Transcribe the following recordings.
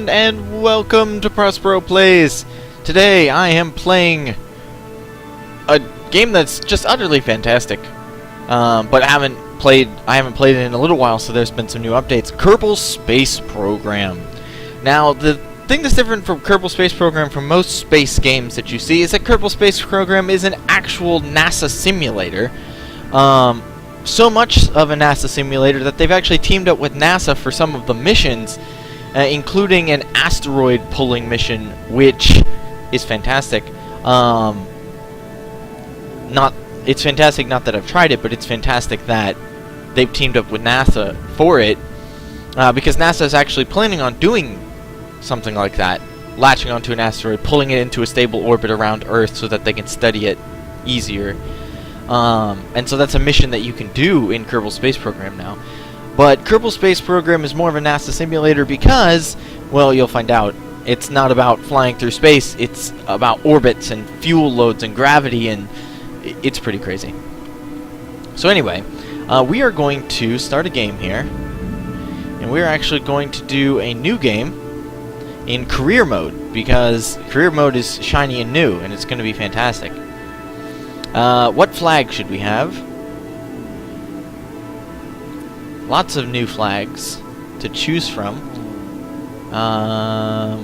everyone, and welcome to Prospero Plays. Today I am playing a game that's just utterly fantastic, but I haven't played it in a little while, so there's been some new updates. Kerbal Space Program. Now, the thing that's different from Kerbal Space Program from most space games that you see is that Kerbal Space Program is an actual NASA simulator. So much of a NASA simulator that they've actually teamed up with NASA for some of the missions, including an asteroid pulling mission, which is fantastic. It's fantastic not that I've tried it, but it's fantastic that they've teamed up with NASA for it, because NASA is actually planning on doing something like that, latching onto an asteroid, pulling it into a stable orbit around Earth so that they can study it easier. And so that's a mission that you can do in Kerbal Space Program now. But Kerbal Space Program is more of a NASA simulator because, well, you'll find out, it's not about flying through space, it's about orbits and fuel loads and gravity, and it's pretty crazy. So anyway, we are going to start a game here, and we're actually going to do a new game in career mode, because career mode is shiny and new, and it's going to be fantastic. What flag should we have? Lots of new flags to choose from. I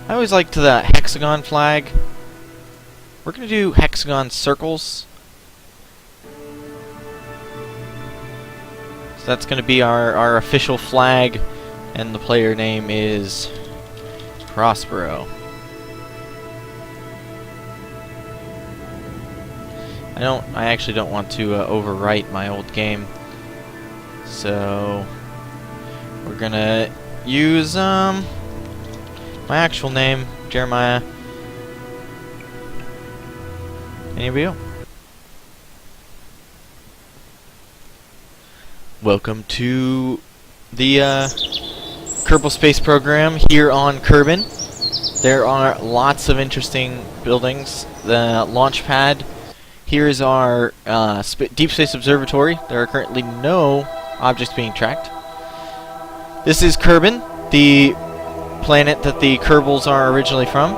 always liked the hexagon flag. We're going to do hexagon circles. So that's going to be our official flag. And the player name is Prospero. I actually don't want to overwrite my old game, so we're gonna use my actual name, Jeremiah. And here we go. Welcome to the Kerbal Space Program here on Kerbin. There are lots of interesting buildings. The launch pad. Here is our Deep Space Observatory. There are currently no objects being tracked. This is Kerbin, the planet that the Kerbals are originally from.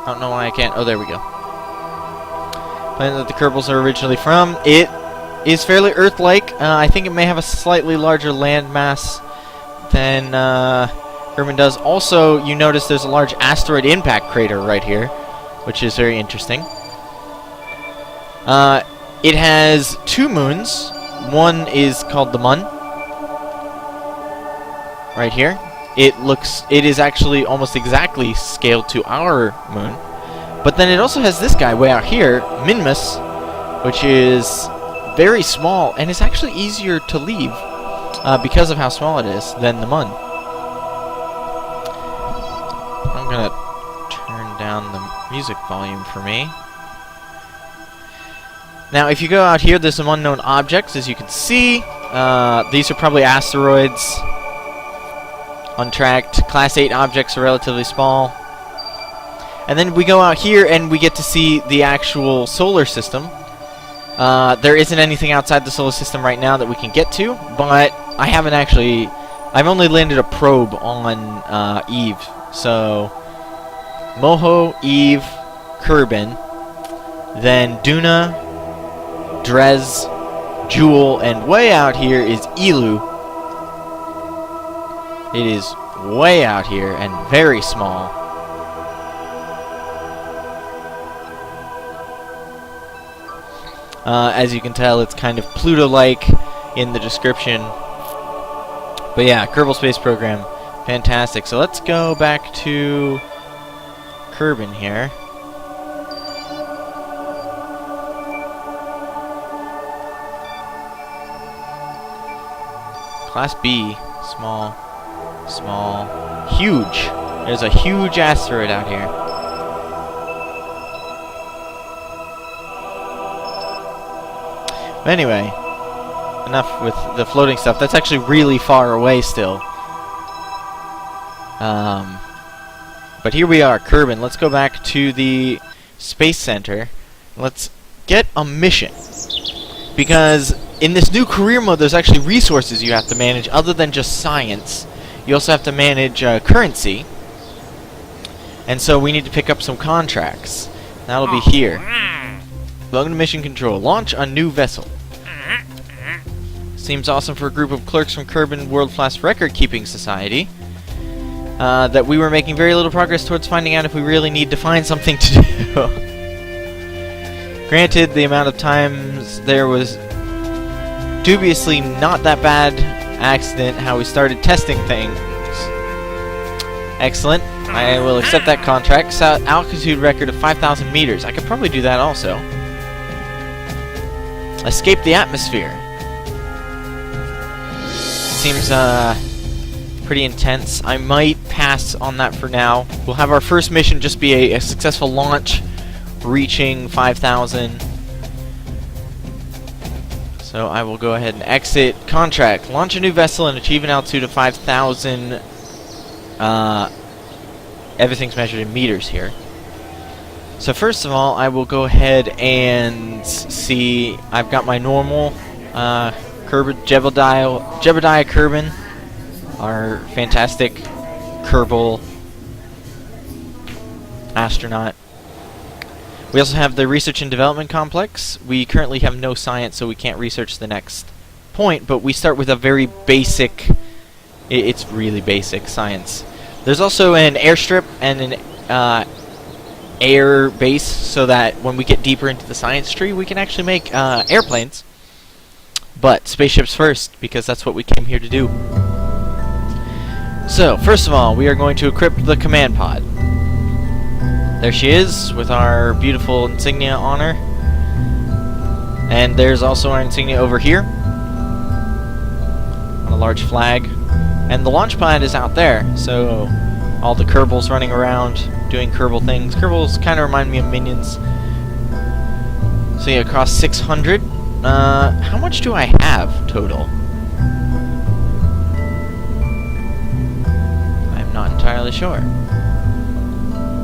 I don't know why I can't. Oh, there we go. Planet that the Kerbals are originally from. It is fairly Earth-like. I think it may have a slightly larger landmass than Kerbin does. Also, you notice there's a large asteroid impact crater right here, which is very interesting. It has two moons. One is called the Mun. Right here. It is actually almost exactly scaled to our moon. But then it also has this guy way out here, Minmus, which is very small, and it's actually easier to leave because of how small it is than the Mun. I'm gonna turn down the music volume for me. Now, if you go out here, there's some unknown objects, as you can see. These are probably asteroids, untracked. Class 8 objects are relatively small. And then we go out here, and we get to see the actual solar system. There isn't anything outside the solar system right now that we can get to, but I've only landed a probe on Eve. So, Moho, Eve, Kerbin, then Duna, Drez, Jewel, and way out here is Elu. It is way out here and very small. As you can tell, it's kind of Pluto-like in the description. But yeah, Kerbal Space Program, fantastic. So let's go back to Kerbin here. Class B, small, small, huge. There's a huge asteroid out here. But anyway, enough with the floating stuff. That's actually really far away still. But here we are, Kerbin. Let's go back to the Space Center. Let's get a mission. Because in this new career mode, there's actually resources you have to manage other than just science. You also have to manage currency. And so we need to pick up some contracts. That'll be here. Welcome to Mission Control. Launch a new vessel. Seems awesome for a group of clerks from Kerbin World-Class Record-Keeping Society. That we were making very little progress towards finding out if we really need to find something to do. Granted, the amount of times there was dubiously not that bad accident how we started testing things. Excellent. I will accept that contract. Altitude record of 5,000 meters. I could probably do that also. Escape the atmosphere. Seems pretty intense. I might pass on that for now. We'll have our first mission just be a successful launch, reaching 5,000. So I will go ahead and exit contract. Launch a new vessel and achieve an altitude of 5,000. Everything's measured in meters here. So first of all, I will go ahead and see. I've got my normal Jebediah Kerbin, our fantastic Kerbal astronaut. We also have the Research and Development Complex. We currently have no science, so we can't research the next point, but we start with a very basic, it's really basic science. There's also an airstrip and an air base, so that when we get deeper into the science tree, we can actually make airplanes. But spaceships first, because that's what we came here to do. So, first of all, we are going to equip the command pod. There she is, with our beautiful insignia on her. And there's also our insignia over here, on a large flag. And the launch pad is out there, so all the Kerbals running around, doing Kerbal things. Kerbals kind of remind me of minions. So yeah, across 600. How much do I have total? I'm not entirely sure.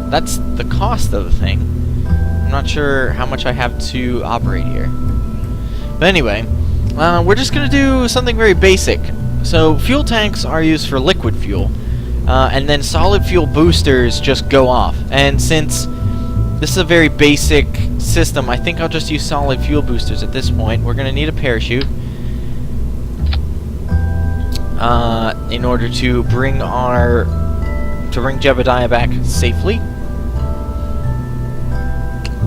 That's the cost of the thing. I'm not sure how much I have to operate here. But anyway, we're just going to do something very basic. So fuel tanks are used for liquid fuel, and then solid fuel boosters just go off. And since this is a very basic system, I think I'll just use solid fuel boosters at this point. We're going to need a parachute in order to bring Jebediah back safely.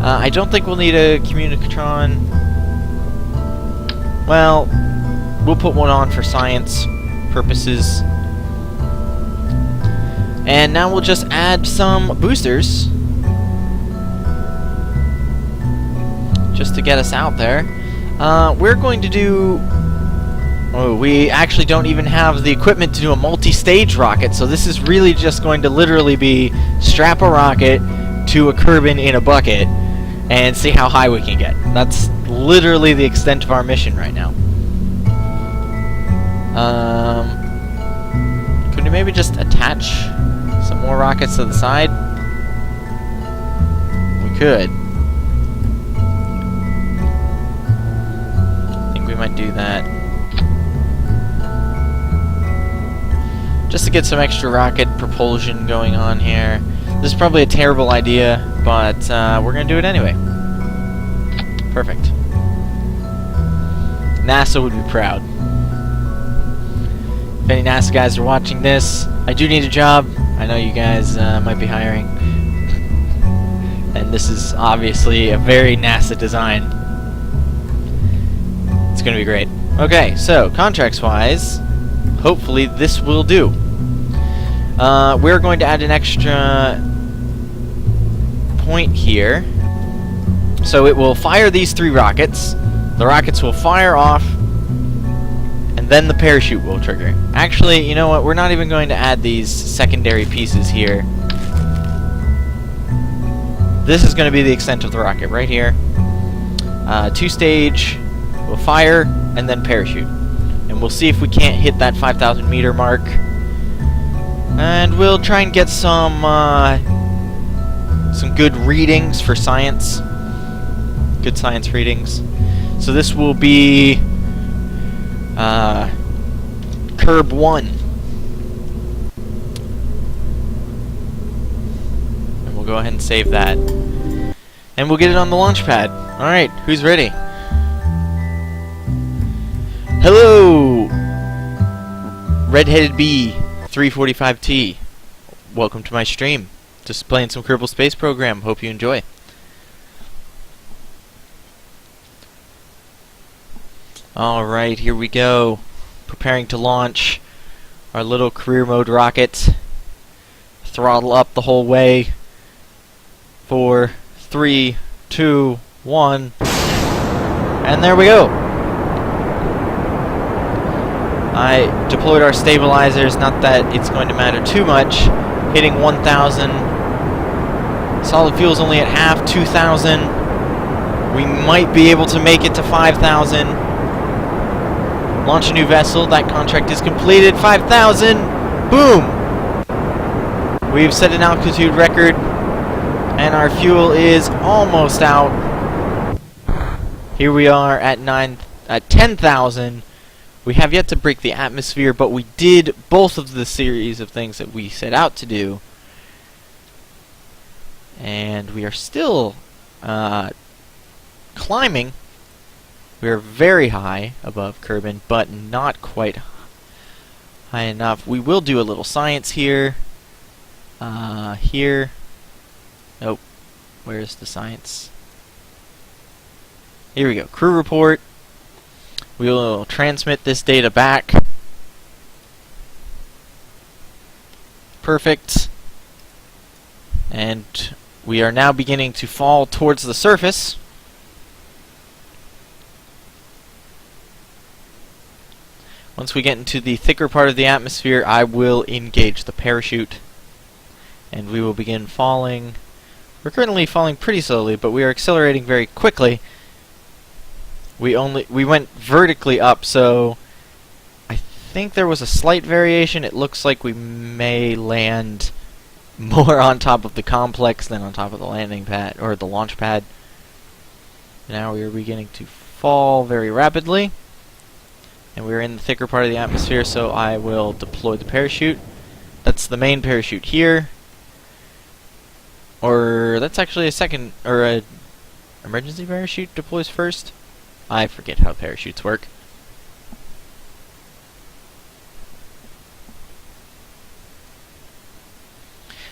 I don't think we'll need a communicatron. Well, we'll put one on for science purposes. And now we'll just add some boosters just to get us out there. We're going to do... Oh, we actually don't even have the equipment to do a multi-stage rocket, so this is really just going to literally be strap a rocket to a Kerbin in a bucket and see how high we can get. That's literally the extent of our mission right now. Could we maybe just attach some more rockets to the side? We could. I think we might do that. Just to get some extra rocket propulsion going on here. This is probably a terrible idea, but we're going to do it anyway. Perfect. NASA would be proud. If any NASA guys are watching this, I do need a job. I know you guys might be hiring. And this is obviously a very NASA design. It's going to be great. Okay, so contracts-wise, hopefully this will do. We're going to add an extra point here. So it will fire these 3 rockets. The rockets will fire off, and then the parachute will trigger. Actually, you know what? We're not even going to add these secondary pieces here. This is going to be the extent of the rocket right here. 2-stage, we'll fire, and then parachute. And we'll see if we can't hit that 5,000 meter mark. And we'll try and get some some good readings for science. Good science readings. So this will be Curb 1. And we'll go ahead and save that. And we'll get it on the launch pad. Alright, who's ready? Hello! Redheaded Bee 345T. Welcome to my stream. Just playing some Kerbal Space Program. Hope you enjoy. Alright, here we go. Preparing to launch our little career mode rocket. Throttle up the whole way. 4, 3, 2, 1. And there we go. I deployed our stabilizers, not that it's going to matter too much. Hitting 1,000. Solid fuel's only at half, 2,000. We might be able to make it to 5,000. Launch a new vessel. That contract is completed. 5,000. Boom! We've set an altitude record. And our fuel is almost out. Here we are at 10,000. We have yet to break the atmosphere, but we did both of the series of things that we set out to do. And we are still climbing. We are very high above Kerbin, but not quite high enough. We will do a little science here. Here. Nope. Where's the science? Here we go. Crew report. We will transmit this data back. Perfect. And we are now beginning to fall towards the surface. Once we get into the thicker part of the atmosphere, I will engage the parachute. And we will begin falling. We're currently falling pretty slowly, but we are accelerating very quickly. We went vertically up, so I think there was a slight variation. It looks like we may land more on top of the complex than on top of the landing pad, or the launch pad. Now we are beginning to fall very rapidly. And we're in the thicker part of the atmosphere, so I will deploy the parachute. That's the main parachute here. Or that's actually a second, or a emergency parachute deploys first. I forget how parachutes work.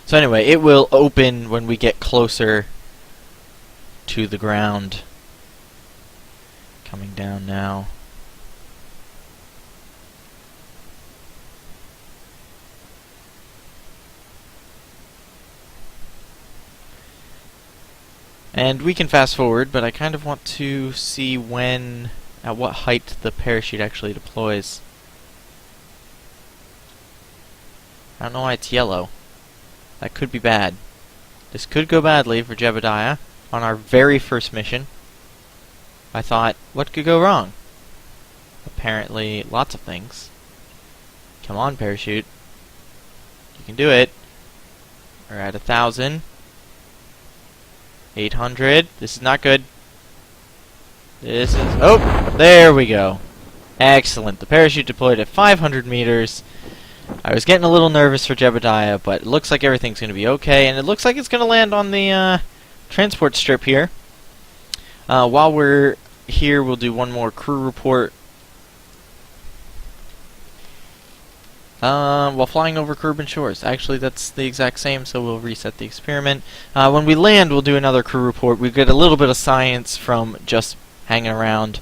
So anyway, it will open when we get closer to the ground. Coming down now. And we can fast forward, but I kind of want to see at what height the parachute actually deploys. I don't know why it's yellow. That could be bad. This could go badly for Jebediah on our very first mission. I thought, what could go wrong? Apparently, lots of things. Come on, parachute. You can do it. We're at 1,000. 800. This is not good. This is... Oh! There we go. Excellent. The parachute deployed at 500 meters. I was getting a little nervous for Jebediah, but it looks like everything's going to be okay, and it looks like it's going to land on the transport strip here. While we're here, we'll do one more crew report. While flying over Kerbin Shores. Actually, that's the exact same, so we'll reset the experiment. When we land, we'll do another crew report. We get a little bit of science from just hanging around.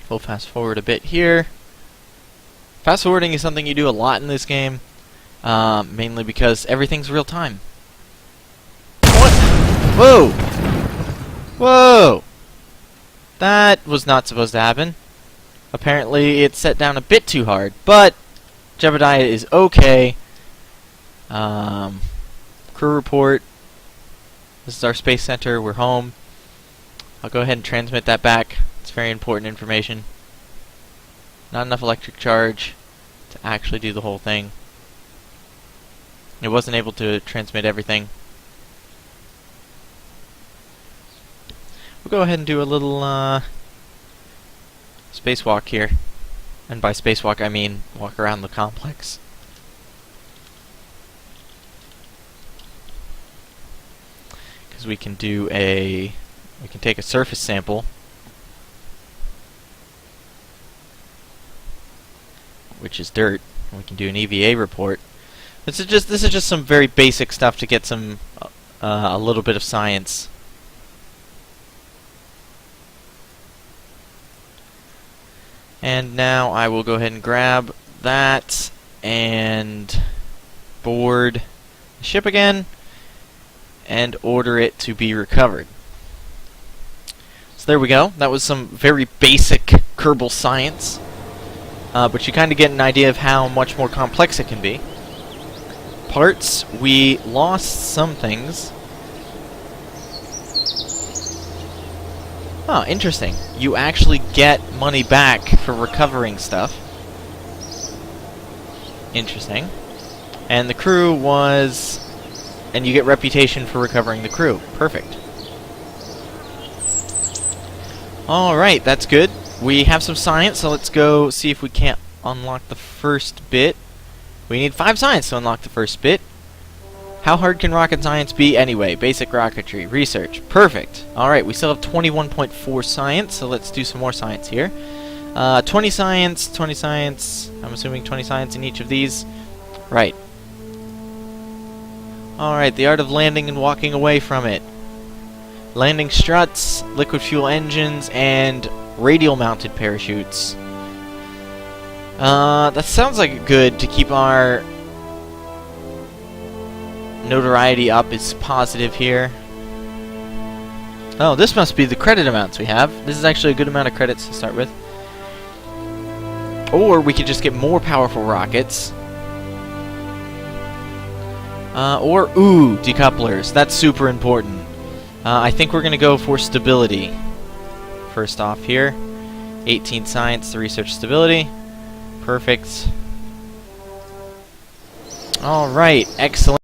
We'll fast forward a bit here. Fast forwarding is something you do a lot in this game, mainly because everything's real time. What? Whoa! Whoa! That was not supposed to happen. Apparently it set down a bit too hard, but Jebediah is okay. Crew report. This is our space center. We're home. I'll go ahead and transmit that back. It's very important information. Not enough electric charge to actually do the whole thing. It wasn't able to transmit everything. We'll go ahead and do a little spacewalk here. And by spacewalk I mean walk around the complex. Because we can take a surface sample, which is dirt, and we can do an EVA report. This is just some very basic stuff to get some a little bit of science. And now I will go ahead and grab that and board the ship again and order it to be recovered. So there we go. That was some very basic Kerbal science, but you kind of get an idea of how much more complex it can be. Parts, we lost some things. Oh, interesting. You actually get money back for recovering stuff. Interesting. And the crew was... And you get reputation for recovering the crew. Perfect. Alright, that's good. We have some science, so let's go see if we can't unlock the first bit. We need 5 science to unlock the first bit. How hard can rocket science be anyway? Basic rocketry. Research. Perfect. Alright, we still have 21.4 science, so let's do some more science here. 20 science, 20 science. I'm assuming 20 science in each of these. Right. Alright, the art of landing and walking away from it. Landing struts, liquid fuel engines, and radial mounted parachutes. That sounds like good to keep our notoriety up. Is positive here. Oh, this must be the credit amounts we have. This is actually a good amount of credits to start with. Or we could just get more powerful rockets. Ooh, decouplers. That's super important. I think we're going to go for stability. First off here. 18 science to research stability. Perfect. Alright, excellent.